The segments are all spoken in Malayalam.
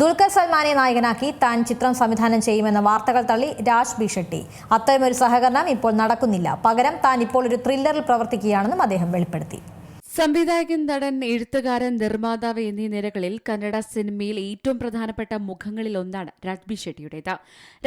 ദുൽഖർ സൽമാനെ നായകനാക്കി താൻ ചിത്രം സംവിധാനം ചെയ്യുമെന്ന വാർത്തകൾ തള്ളി രാജ് ബി ഷെട്ടി. അത്തരമൊരു സഹകരണം ഇപ്പോൾ നടക്കുന്നില്ല. പകരം താൻ ഇപ്പോൾ ഒരു ത്രില്ലറിൽ പ്രവർത്തിക്കുകയാണെന്നും അദ്ദേഹം വെളിപ്പെടുത്തി. സംവിധായകൻ, നടൻ, എഴുത്തുകാരൻ, നിർമ്മാതാവ് എന്നീ നിരകളിൽ കന്നഡ സിനിമയിൽ ഏറ്റവും പ്രധാനപ്പെട്ട മുഖങ്ങളിൽ ഒന്നാണ് രാജ് ബി ഷെട്ടിയുടേത്.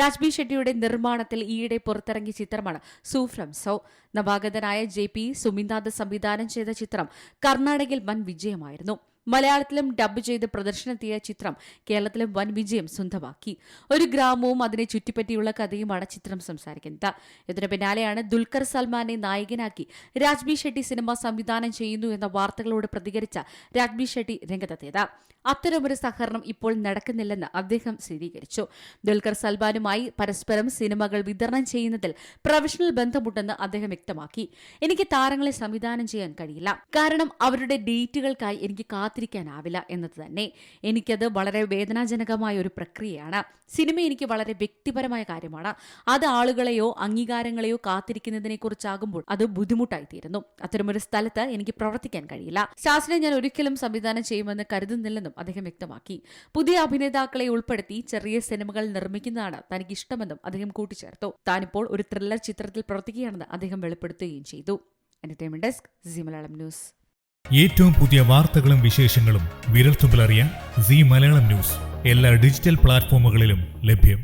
രാജ് ബി ഷെട്ടിയുടെ നിർമ്മാണത്തിൽ ഈയിടെ പുറത്തിറങ്ങിയ ചിത്രമാണ് സൂ ഫ്രം സോ. നവാഗതനായ JP സുമിനാഥ് സംവിധാനം ചെയ്ത ചിത്രം കർണാടകയിൽ വൻ വിജയമായിരുന്നു. മലയാളത്തിലും ഡബ് ചെയ്ത് പ്രദർശനത്തിയ ചിത്രം കേരളത്തിലും വൻ വിജയം സ്വന്തമാക്കി. ഒരു ഗ്രാമവും അതിനെ ചുറ്റിപ്പറ്റിയുള്ള കഥയുമാണ് ചിത്രം സംസാരിക്കുന്നത്. ഇതിനു പിന്നാലെയാണ് ദുൽഖർ സൽമാനെ നായകനാക്കി രാജ് ബി ഷെട്ടി സിനിമ സംവിധാനം ചെയ്യുന്നു എന്ന വാർത്തകളോട് പ്രതികരിച്ച രാജ് ബി ഷെട്ടി രംഗത്തെത്തിയത്. അത്തരമൊരു സഹകരണം ഇപ്പോൾ നടക്കുന്നില്ലെന്ന് അദ്ദേഹം സ്ഥിരീകരിച്ചു. ദുൽഖർ സൽമാനുമായി പരസ്പരം സിനിമകൾ വിതരണം ചെയ്യുന്നതിൽ പ്രൊഫഷണൽ ബന്ധമുണ്ടെന്ന് അദ്ദേഹം വ്യക്തമാക്കി. എനിക്ക് താരങ്ങളെ സംവിധാനം ചെയ്യാൻ കഴിയില്ല, കാരണം അവരുടെ ഡേറ്റുകൾക്കായി എനിക്ക് കാത്തിരിക്കാനാവില്ല എന്നത് തന്നെ. എനിക്കത് വളരെ വേദനാജനകമായ ഒരു പ്രക്രിയയാണ്. സിനിമ എനിക്ക് വളരെ വ്യക്തിപരമായ കാര്യമാണ്. അത് ആളുകളെയോ അംഗീകാരങ്ങളെയോ കാത്തിരിക്കുന്നതിനെ കുറിച്ചാകുമ്പോൾ അത് ബുദ്ധിമുട്ടായിത്തീരുന്നു. അത്തരമൊരു സ്ഥലത്ത് എനിക്ക് പ്രവർത്തിക്കാൻ കഴിയില്ല. ശാസ്ത്രീയ ഞാൻ ഒരിക്കലും സംവിധാനം ചെയ്യുമെന്ന് കരുതുന്നില്ലെന്നും അദ്ദേഹം വ്യക്തമാക്കി. പുതിയ അഭിനേതാക്കളെ ഉൾപ്പെടുത്തി ചെറിയ സിനിമകൾ നിർമ്മിക്കുന്നതാണ് തനിക്ക് ഇഷ്ടമെന്നും അദ്ദേഹം കൂട്ടിച്ചേർത്തു. താനിപ്പോൾ ഒരു ത്രില്ലർ ചിത്രത്തിൽ പ്രവർത്തിക്കുകയാണെന്ന് അദ്ദേഹം വെളിപ്പെടുത്തുകയും ചെയ്തു. Entertainment desk, Zee Malayalam news. ഏറ്റവും പുതിയ വാർത്തകളും വിശേഷങ്ങളും വിരൽത്തുമ്പിലറിയാൻ സീ മലയാളം ന്യൂസ് എല്ലാ ഡിജിറ്റൽ പ്ലാറ്റ്ഫോമുകളിലും ലഭ്യം.